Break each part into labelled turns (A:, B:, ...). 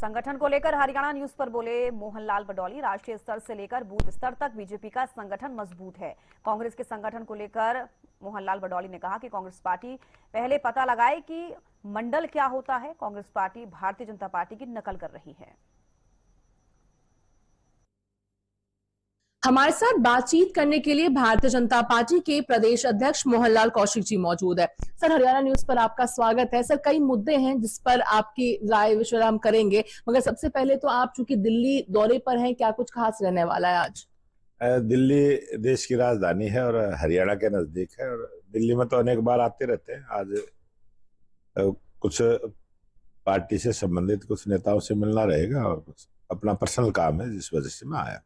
A: संगठन को लेकर हरियाणा न्यूज पर बोले मोहनलाल बडौली, राष्ट्रीय स्तर से लेकर बूथ स्तर तक बीजेपी का संगठन मजबूत है। कांग्रेस के संगठन को लेकर मोहनलाल बडौली ने कहा कि कांग्रेस पार्टी पहले पता लगाए कि मंडल क्या होता है। कांग्रेस पार्टी भारतीय जनता पार्टी की नकल कर रही है।
B: हमारे साथ बातचीत करने के लिए भारतीय जनता पार्टी के प्रदेश अध्यक्ष मोहनलाल कौशिक जी मौजूद है। सर, हरियाणा न्यूज पर आपका स्वागत है। सर, कई मुद्दे हैं जिस पर आपकी राय विचार हम करेंगे, मगर सबसे पहले तो आप चूंकि दिल्ली दौरे पर हैं, क्या कुछ खास रहने वाला है आज?
C: दिल्ली देश की राजधानी है और हरियाणा के नजदीक है, और दिल्ली में तो अनेक बार आते रहते हैं। आज कुछ पार्टी से संबंधित कुछ नेताओं से मिलना रहेगा और कुछ अपना पर्सनल काम है, जिस वजह से मैं आया।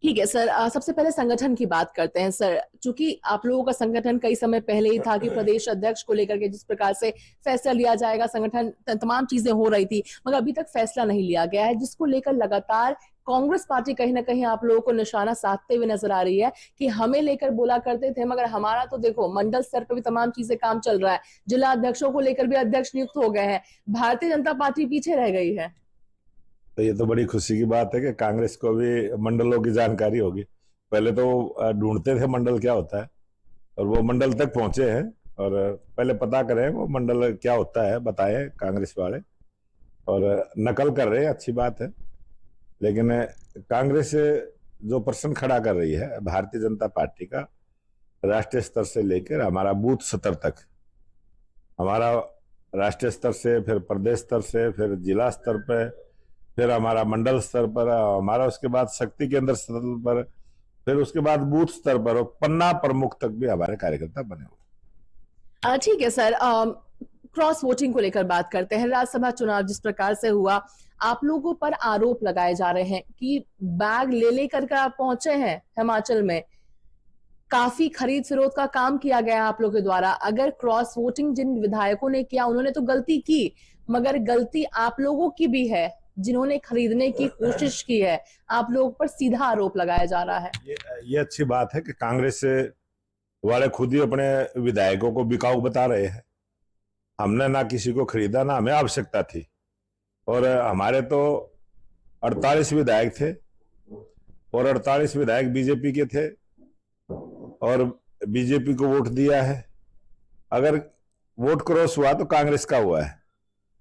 B: ठीक है सर, सबसे पहले संगठन की बात करते हैं। सर, चूंकि आप लोगों का संगठन कई समय पहले ही था कि प्रदेश अध्यक्ष को लेकर के जिस प्रकार से फैसला लिया जाएगा, संगठन तमाम चीजें हो रही थी, मगर अभी तक फैसला नहीं लिया गया है, जिसको लेकर लगातार कांग्रेस पार्टी कहीं ना कहीं आप लोगों को निशाना साधते हुए नजर आ रही है कि हमें लेकर बोला करते थे, मगर हमारा तो देखो मंडल स्तर पर भी तमाम चीजें काम चल रहा है, जिला अध्यक्षों को लेकर भी अध्यक्ष नियुक्त हो गए हैं, भारतीय जनता पार्टी पीछे रह गई है।
C: तो ये तो बड़ी खुशी की बात है कि कांग्रेस को भी मंडलों की जानकारी होगी। पहले तो ढूंढते थे मंडल क्या होता है, और वो मंडल तक पहुंचे हैं। और पहले पता करें वो मंडल क्या होता है, बताएं कांग्रेस वाले। और नकल कर रहे हैं, अच्छी बात है, लेकिन कांग्रेस जो प्रश्न खड़ा कर रही है भारतीय जनता पार्टी का, राष्ट्रीय स्तर से लेकर हमारा बूथ स्तर तक, हमारा राष्ट्रीय स्तर से, फिर प्रदेश स्तर से, फिर जिला स्तर पर, फिर हमारा मंडल स्तर पर, हमारा उसके बाद शक्ति केंद्र स्तर पर, फिर उसके बाद बूथ स्तर पर, और पन्ना प्रमुख तक भी हमारे कार्यकर्ता बने हुए।
B: ठीक है सर, क्रॉस वोटिंग को लेकर बात करते हैं। राज्यसभा चुनाव जिस प्रकार से हुआ, आप लोगों पर आरोप लगाए जा रहे हैं कि बैग ले लेकर के आप पहुंचे हैं हिमाचल में, काफी खरीद फिरोख का काम किया गया आप लोगों के द्वारा। अगर क्रॉस वोटिंग जिन विधायकों ने किया उन्होंने तो गलती की, मगर गलती आप लोगों की भी है जिन्होंने खरीदने की कोशिश की है। आप लोगों पर सीधा आरोप लगाया जा रहा है।
C: ये अच्छी बात है कि कांग्रेस वाले खुद ही अपने विधायकों को बिकाऊ बता रहे हैं। हमने ना किसी को खरीदा, ना हमें आवश्यकता थी, और हमारे तो 48 विधायक थे, और 48 विधायक बीजेपी के थे, और बीजेपी को वोट दिया है। अगर वोट क्रॉस हुआ तो कांग्रेस का हुआ है,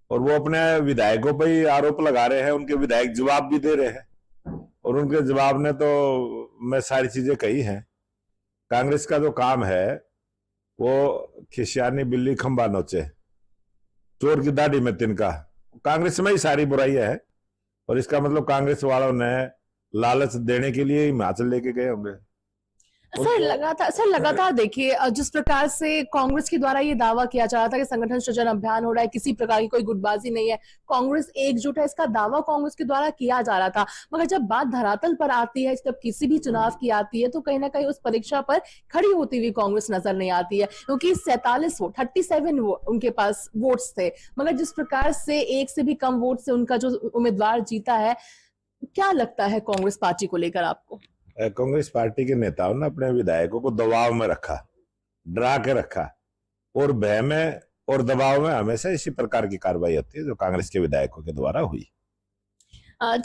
C: और वो अपने विधायकों पर ही आरोप लगा रहे हैं। उनके विधायक जवाब भी दे रहे हैं, और उनके जवाब ने तो मैं सारी चीजें कही हैं। कांग्रेस का जो काम है वो खिसियानी बिल्ली खंबा नोचे, चोर की दाढ़ी में तिनका। कांग्रेस में ही सारी बुराइयां है, और इसका मतलब कांग्रेस वालों ने लालच देने के लिए हिमाचल लेके गए होंगे।
B: सर लगातार देखिए, जिस प्रकार से कांग्रेस के द्वारा ये दावा किया जा रहा था कि संगठन सृजन अभियान हो रहा है, किसी प्रकार की कोई गुटबाजी नहीं है, कांग्रेस एकजुट है, इसका दावा कांग्रेस के द्वारा किया जा रहा था, मगर जब बात धरातल पर आती है, जब किसी भी चुनाव की आती है, तो कहीं ना कहीं उस परीक्षा पर खड़ी होती हुई कांग्रेस नजर नहीं आती है, क्योंकि 47 वोट 37 उनके पास वोट्स थे, मगर जिस प्रकार से एक से भी कम वोट से उनका जो उम्मीदवार जीता है, क्या लगता है कांग्रेस पार्टी को लेकर आपको?
C: कांग्रेस पार्टी के नेताओं ने अपने विधायकों को दबाव में रखा, डरा के रखा, और भय में और दबाव में हमेशा इसी प्रकार की कार्रवाई होती है जो कांग्रेस के विधायकों के द्वारा हुई।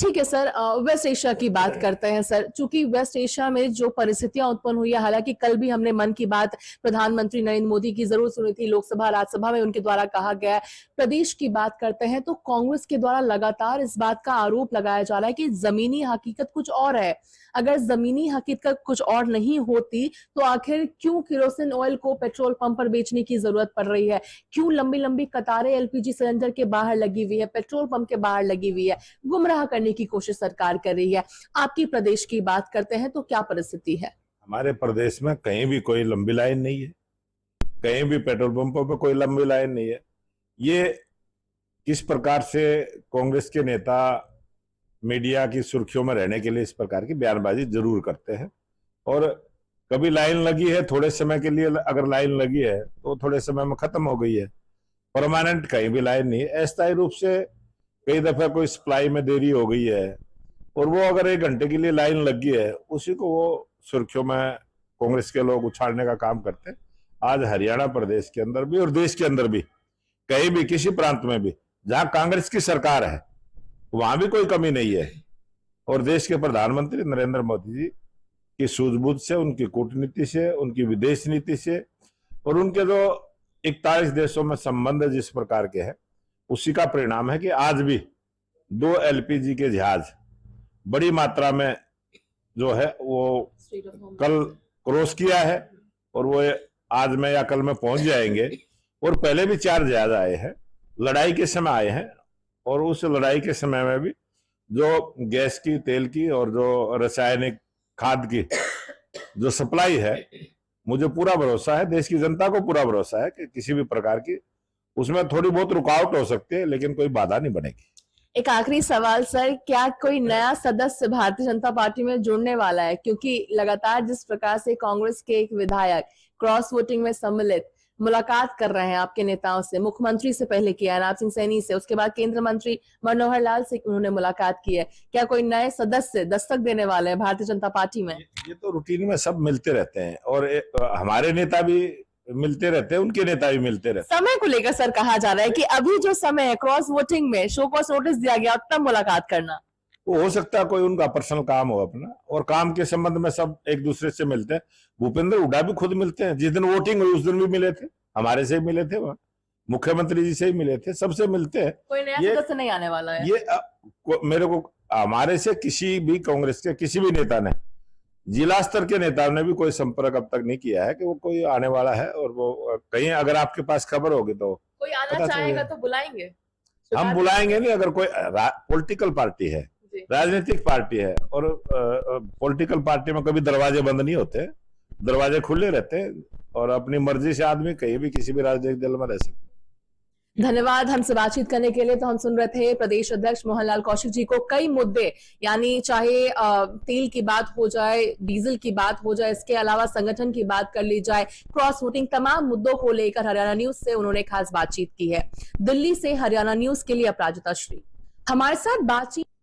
B: ठीक है सर, वेस्ट एशिया की बात करते हैं। सर, चूंकि वेस्ट एशिया में जो परिस्थितियां उत्पन्न हुई है, हालांकि कल भी हमने मन की बात प्रधानमंत्री नरेंद्र मोदी की जरूर सुनी थी, लोकसभा राज्यसभा में उनके द्वारा कहा गया। प्रदेश की बात करते हैं तो कांग्रेस के द्वारा लगातार इस बात का आरोप लगाया जा रहा है कि जमीनी हकीकत कुछ और है। अगर जमीनी हकीकत कुछ और नहीं होती तो आखिर क्यों केरोसिन ऑयल को पेट्रोल पंप पर बेचने की जरूरत पड़ रही है? क्यों लंबी लंबी कतारें एलपीजी सिलेंडर के बाहर लगी हुई है, पेट्रोल पंप के बाहर लगी हुई है? गुमराह करने की कोशिश सरकार कर रही है। आपकी प्रदेश की बात करते हैं तो क्या परिस्थिति है?
C: हमारे प्रदेश में कहीं भी कोई लंबी लाइन नहीं है, कहीं भी पेट्रोल पंपों पर कोई लंबी लाइन नहीं है। ये किस प्रकार से कांग्रेस के नेता मीडिया की सुर्खियों में रहने के लिए इस प्रकार की बयानबाजी जरूर करते हैं, और कभी लाइन लगी है थोड़े समय के लिए, अगर लाइन लगी है तो थोड़े समय में खत्म हो गई है, परमानेंट कहीं भी लाइन नहीं है। अस्थायी रूप से कई दफा कोई सप्लाई में देरी हो गई है, और वो अगर 1 घंटे के लिए लाइन लगी है, उसी को वो सुर्खियों में कांग्रेस के लोग उछालने का काम करते हैं। आज हरियाणा प्रदेश के अंदर भी और देश के अंदर भी, कहीं भी किसी प्रांत में भी जहां कांग्रेस की सरकार है, वहां भी कोई कमी नहीं है। और देश के प्रधानमंत्री नरेंद्र मोदी जी की सूझबूझ से, उनकी कूटनीति से, उनकी विदेश नीति से और उनके जो 41 देशों में संबंध जिस प्रकार के हैं, उसी का परिणाम है कि आज भी 2 एलपीजी के जहाज बड़ी मात्रा में जो है वो कल क्रॉस किया है और वो आज में या कल में पहुंच जाएंगे। और पहले भी 4 जहाज आए हैं, लड़ाई के समय आए हैं। और उस लड़ाई के समय में भी जो गैस की, तेल की और जो रासायनिक खाद की जो सप्लाई है, मुझे पूरा भरोसा है, देश की जनता को पूरा भरोसा है कि किसी भी प्रकार की उसमें थोड़ी बहुत रुकावट हो सकती है लेकिन कोई बाधा नहीं बनेगी।
B: एक आखिरी सवाल सर, क्या कोई नया सदस्य भारतीय जनता पार्टी में जुड़ने वाला है? क्योंकि लगातार जिस प्रकार से कांग्रेस के एक विधायक क्रॉस वोटिंग में सम्मिलित मुलाकात कर रहे हैं आपके नेताओं से, मुख्यमंत्री से पहले किया नवाब सिंह सैनी से, उसके बाद केंद्रीय मंत्री मनोहर लाल से उन्होंने मुलाकात की है, क्या कोई नए सदस्य दस्तक देने वाले हैं भारतीय जनता पार्टी में?
C: ये तो रूटीन में सब मिलते रहते हैं और हमारे नेता भी मिलते रहते हैं, उनके नेता भी मिलते रहते हैं।
B: समय को लेकर सर कहा जा रहा है कि अभी जो समय है क्रॉस वोटिंग में शो कॉज नोटिस दिया गया तब मुलाकात करना,
C: वो हो सकता है कोई उनका पर्सनल काम हो अपना, और काम के संबंध में सब एक दूसरे से मिलते हैं। भूपेंद्र हुड्डा भी खुद मिलते हैं, जिस दिन वोटिंग हुई उस दिन भी मिले थे, हमारे से ही मिले थे, वहाँ मुख्यमंत्री जी से ही मिले थे, सबसे मिलते हैं।
B: कोई नया सदस्य नहीं आने वाला है?
C: ये मेरे को हमारे से किसी भी कांग्रेस के किसी भी नेता ने, जिला स्तर के नेताओं ने भी कोई संपर्क अब तक नहीं किया है कि वो कोई आने वाला है। और वो कहीं अगर आपके पास खबर होगी तो
B: कोई आना चाहेगा तो बुलाएंगे?
C: हम बुलाएंगे नहीं। अगर कोई पॉलिटिकल पार्टी है, राजनीतिक पार्टी है, और पॉलिटिकल पार्टी में कभी दरवाजे बंद नहीं होते, दरवाजे खुले रहते हैं और अपनी मर्जी से आदमी कहीं भी किसी भी राजनीतिक दल में रह सकता है।
B: धन्यवाद हमसे बातचीत करने के लिए। तो हम सुन रहे थे प्रदेश अध्यक्ष मोहनलाल कौशिक जी को। कई मुद्दे, यानी चाहे तेल की बात हो जाए, डीजल की बात हो जाए, इसके अलावा संगठन की बात कर ली जाए, क्रॉस वोटिंग, तमाम मुद्दों को लेकर हरियाणा न्यूज से उन्होंने खास बातचीत की है। दिल्ली से हरियाणा न्यूज के लिए अपराजिता श्री हमारे साथ बातचीत